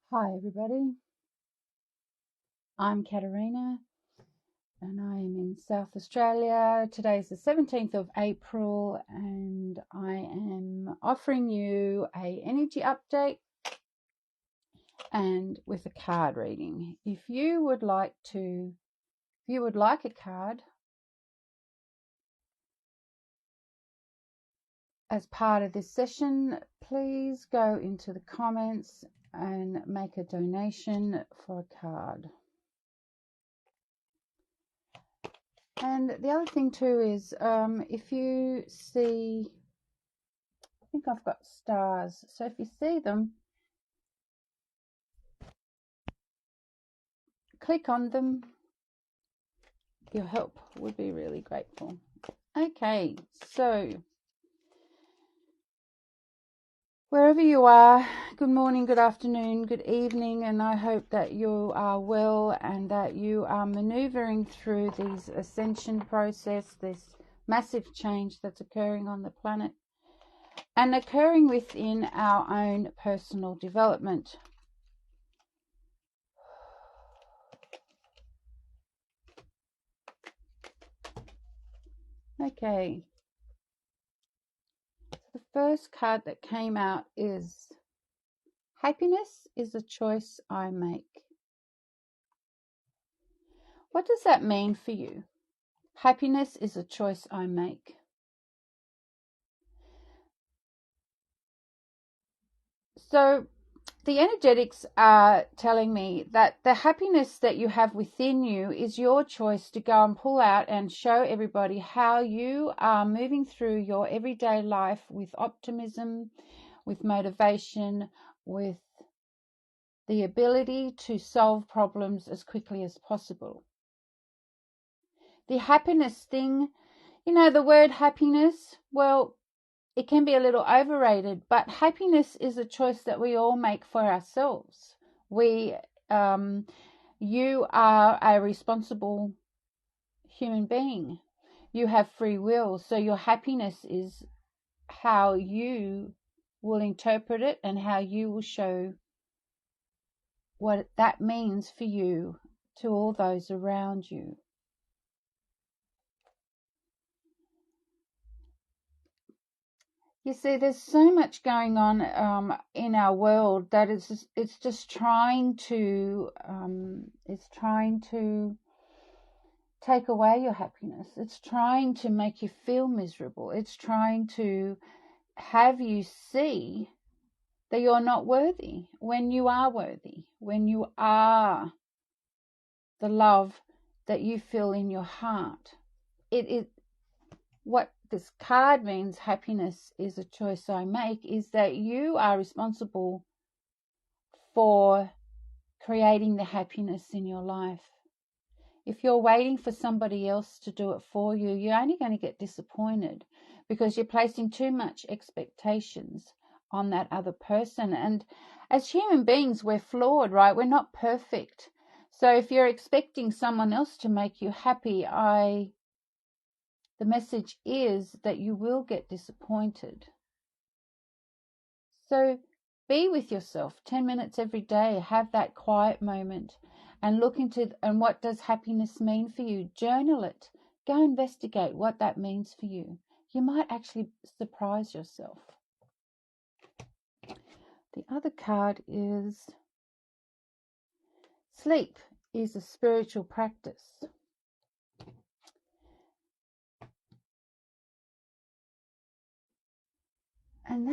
Hi everybody, I'm Katerina and I am in South Australia. Today is the 17th of April and I am offering you a energy update and with a card reading. If you would like a card as part of this session, please go into the comments and make a donation for a card. And the other thing too is if you see, I think I've got stars, so if you see them, click on them. Your help would be really grateful. Okay, so wherever you are, good morning, good afternoon, good evening, and I hope that you are well and that you are maneuvering through these ascension process, this massive change that's occurring on the planet and occurring within our own personal development. Okay, the first card that came out is happiness is a choice I make. What does that mean for you? Happiness is a choice I make. So the energetics are telling me that the happiness that you have within you is your choice to go and pull out and show everybody how you are moving through your everyday life with optimism, with motivation, with the ability to solve problems as quickly as possible. The happiness thing, the word happiness, well, it can be a little overrated, but happiness is a choice that we all make for ourselves. You are a responsible human being. You have free will, so your happiness is how you will interpret it and how you will show what that means for you to all those around you. You see, there's so much going on in our world that it's just trying to take away your happiness. It's trying to make you feel miserable. It's trying to have you see that you're not worthy when you are worthy, when you are the love that you feel in your heart. What this card means, happiness is a choice I make, is that you are responsible for creating the happiness in your life. If you're waiting for somebody else to do it for you, you're only going to get disappointed because you're placing too much expectations on that other person. And as human beings, we're flawed, right? We're not perfect. So if you're expecting someone else to make you happy, the message is that you will get disappointed. So be with yourself 10 minutes every day. Have that quiet moment and look into and what does happiness mean for you. Journal it. Go investigate what that means for you. You might actually surprise yourself. The other card is sleep is a spiritual practice. And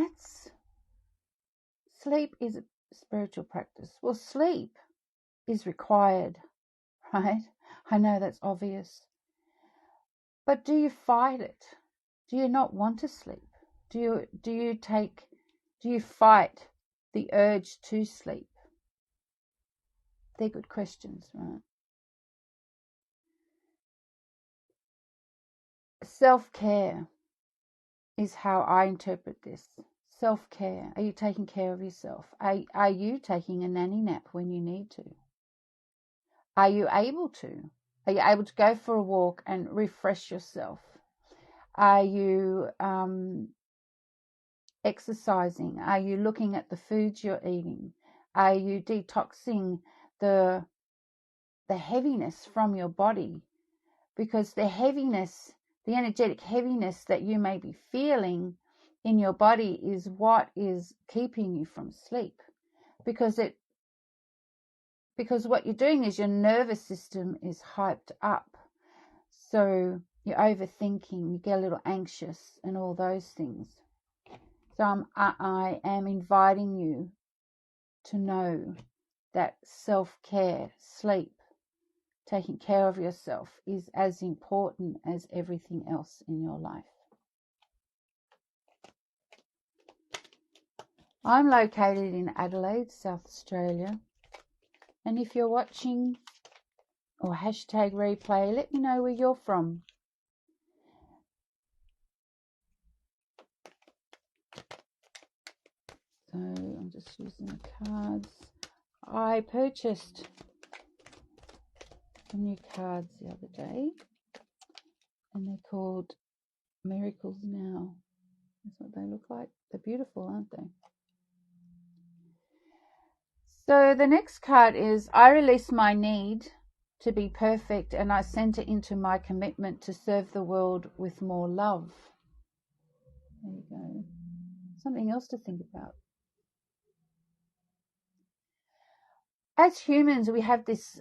sleep is a spiritual practice. Well, sleep is required, right? I know that's obvious. But do you fight it? Do you not want to sleep? Do you fight the urge to sleep? They're good questions, right? Self-care is how I interpret this. Self-care. Are you taking care of yourself? Are you taking a nanny nap when you need to? Are you able to? Are you able to go for a walk and refresh yourself? Are you exercising? Are you looking at the foods you're eating? Are you detoxing the heaviness from your body? Because the heaviness, the energetic heaviness that you may be feeling in your body is what is keeping you from sleep. Because what you're doing is your nervous system is hyped up. So you're overthinking, you get a little anxious and all those things. So I am inviting you to know that self-care, sleep, taking care of yourself is as important as everything else in your life. I'm located in Adelaide, South Australia. And if you're watching or hashtag replay, let me know where you're from. So I'm just using the cards. I purchased some new cards the other day, and they're called Miracles Now. That's what they look like. They're beautiful, aren't they? So the next card is, I release my need to be perfect and I center into my commitment to serve the world with more love. There you go. Something else to think about. As humans, we have this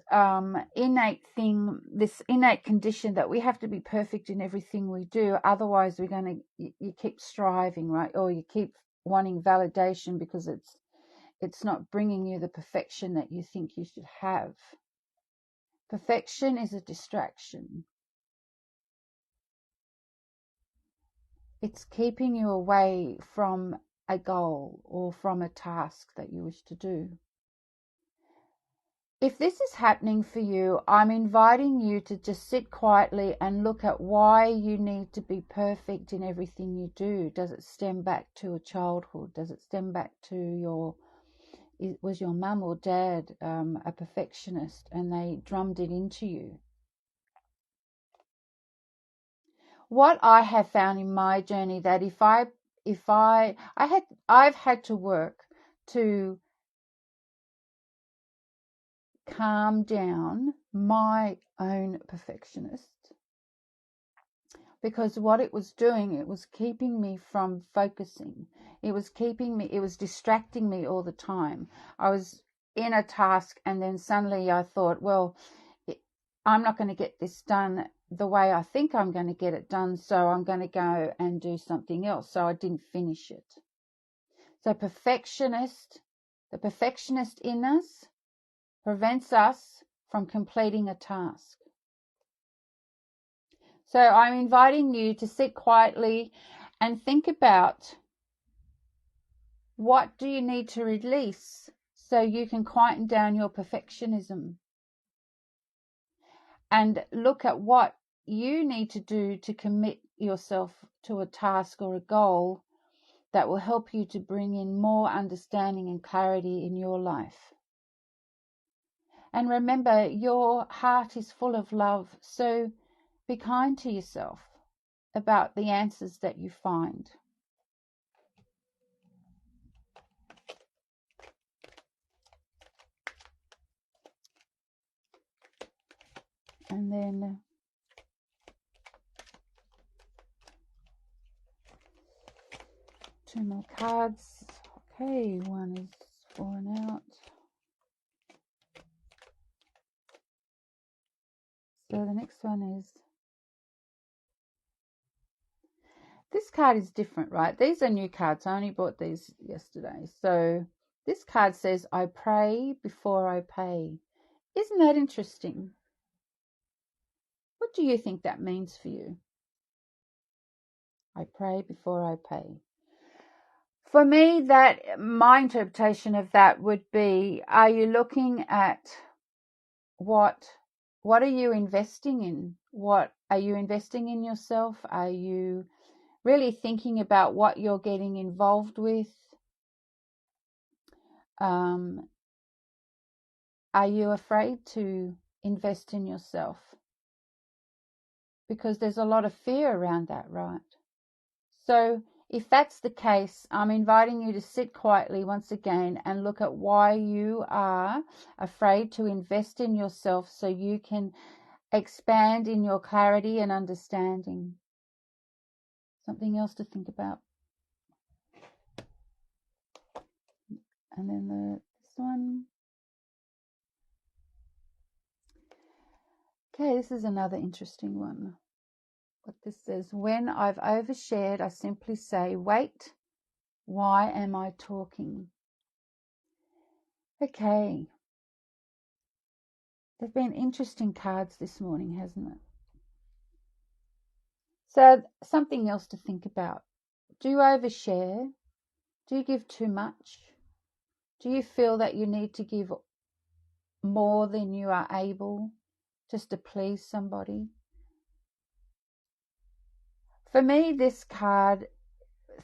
innate thing, this innate condition that we have to be perfect in everything we do. Otherwise, we're going to, you keep striving, right? Or you keep wanting validation because it's not bringing you the perfection that you think you should have. Perfection is a distraction. It's keeping you away from a goal or from a task that you wish to do. If this is happening for you, I'm inviting you to just sit quietly and look at why you need to be perfect in everything you do. Does it stem back to a childhood? Does it stem back to was your mum or dad a perfectionist and they drummed it into you? What I have found in my journey that I've had to work to calm down my own perfectionist, because what it was doing, it was keeping me from focusing. It was distracting me all the time. I was in a task and then suddenly I thought, well, I'm not going to get this done the way I think I'm going to get it done, so I'm going to go and do something else. So I didn't finish it. So the perfectionist in us prevents us from completing a task. So I'm inviting you to sit quietly and think about, what do you need to release so you can quieten down your perfectionism? And look at what you need to do to commit yourself to a task or a goal that will help you to bring in more understanding and clarity in your life. And remember, your heart is full of love, so be kind to yourself about the answers that you find. And then two more cards. Okay, one is fallen out. So the next one is, this card is different, right? These are new cards. I only bought these yesterday. So this card says, I pray before I pay. Isn't that interesting? What do you think that means for you? I pray before I pay. For me, my interpretation of that would be, are you looking at what are you investing in? What are you investing in yourself? Are you really thinking about what you're getting involved with? Are you afraid to invest in yourself? Because there's a lot of fear around that, right? So If that's the case, I'm inviting you to sit quietly once again and look at why you are afraid to invest in yourself so you can expand in your clarity and understanding. Something else to think about. And then this one. Okay, this is another interesting one. What this says, when I've overshared, I simply say, wait, why am I talking? Okay. There've been interesting cards this morning, hasn't it? So something else to think about. Do you overshare? Do you give too much? Do you feel that you need to give more than you are able just to please somebody? For me, this card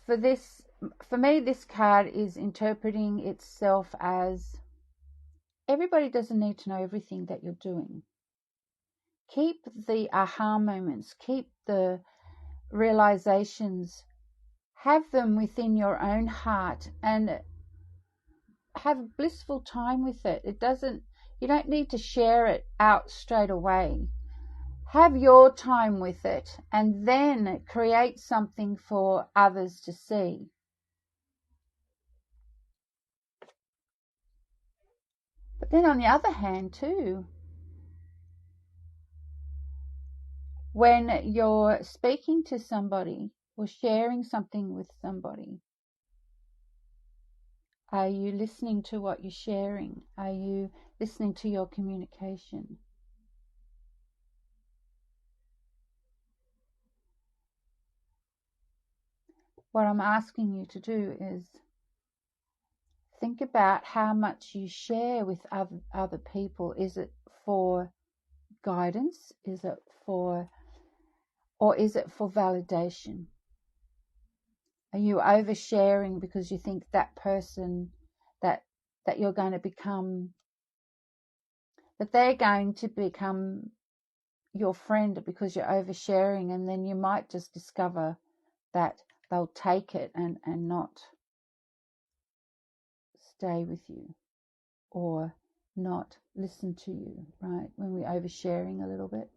is interpreting itself as everybody doesn't need to know everything that you're doing. Keep the aha moments, keep the realizations, have them within your own heart and have blissful time with it. You don't need to share it out straight away. Have your time with it and then create something for others to see. But then on the other hand too, when you're speaking to somebody or sharing something with somebody, are you listening to what you're sharing? Are you listening to your communication? What I'm asking you to do is think about how much you share with other people. Is it for guidance? Or is it for validation? Are you oversharing because you think that person that you're going to become, that they're going to become your friend because you're oversharing, and then you might just discover that they'll take it and not stay with you or not listen to you, right? When we're oversharing a little bit.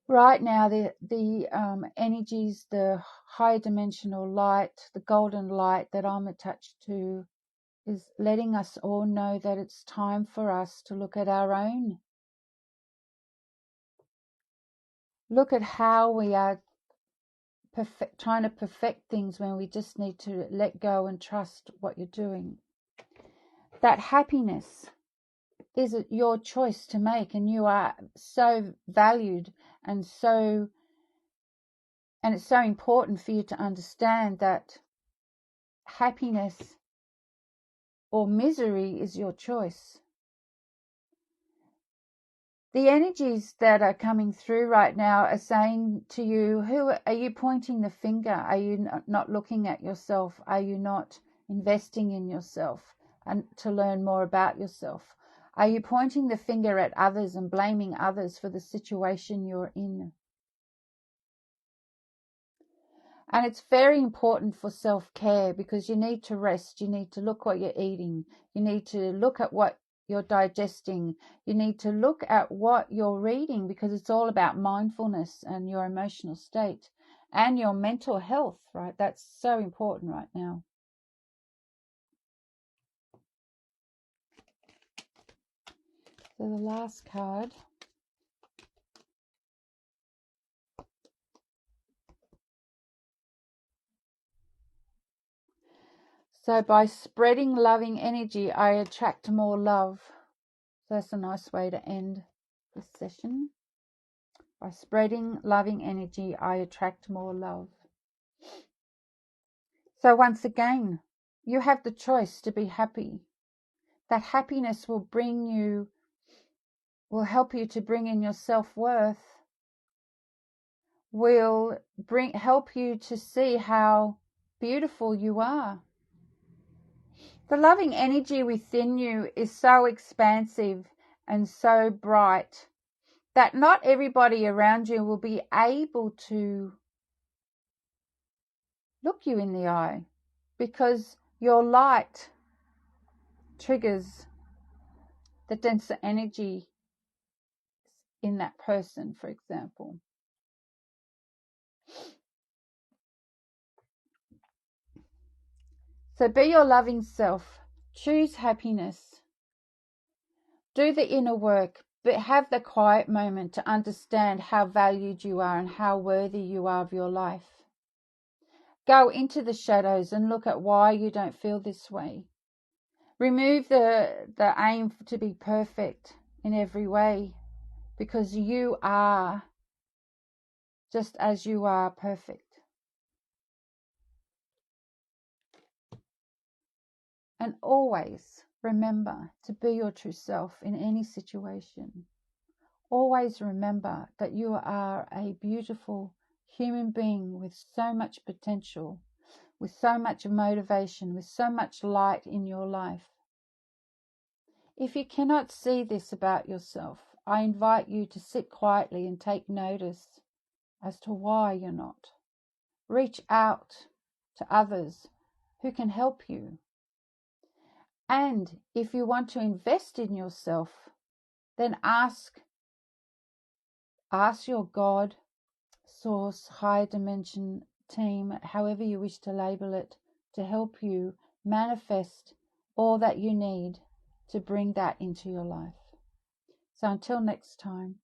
Right now, the energies, the higher dimensional light, the golden light that I'm attached to, is letting us all know that it's time for us to look at our own. Look at how we are trying to perfect things when we just need to let go and trust what you're doing. That happiness is your choice to make, and you are so valued and it's so important for you to understand that happiness or misery is your choice. The energies that are coming through right now are saying to you, who are you pointing the finger? Are you not looking at yourself? Are you not investing in yourself and to learn more about yourself? Are you pointing the finger at others and blaming others for the situation you're in? And it's very important for self-care, because you need to rest. You need to look what you're eating. You need to look at what you're digesting. You need to look at what you're reading, because it's all about mindfulness and your emotional state and your mental health, right? That's so important right now. So the last card. So by spreading loving energy, I attract more love. So that's a nice way to end this session. By spreading loving energy, I attract more love. So once again, you have the choice to be happy. That happiness will help you to bring in your self-worth, will help you to see how beautiful you are. The loving energy within you is so expansive and so bright that not everybody around you will be able to look you in the eye, because your light triggers the denser energy in that person, for example. So be your loving self. Choose happiness. Do the inner work, but have the quiet moment to understand how valued you are and how worthy you are of your life. Go into the shadows and look at why you don't feel this way. Remove the aim to be perfect in every way, because you are just as you are perfect. And always remember to be your true self in any situation. Always remember that you are a beautiful human being with so much potential, with so much motivation, with so much light in your life. If you cannot see this about yourself, I invite you to sit quietly and take notice as to why you're not. Reach out to others who can help you. And if you want to invest in yourself, then ask your God, source, higher dimension, team, however you wish to label it, to help you manifest all that you need to bring that into your life. So until next time,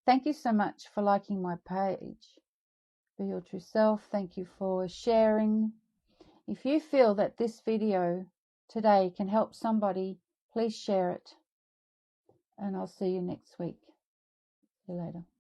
thank you so much for liking my page. Be your true self. Thank you for sharing. If you feel that this video today can help somebody, please share it. And I'll see you next week. See you later.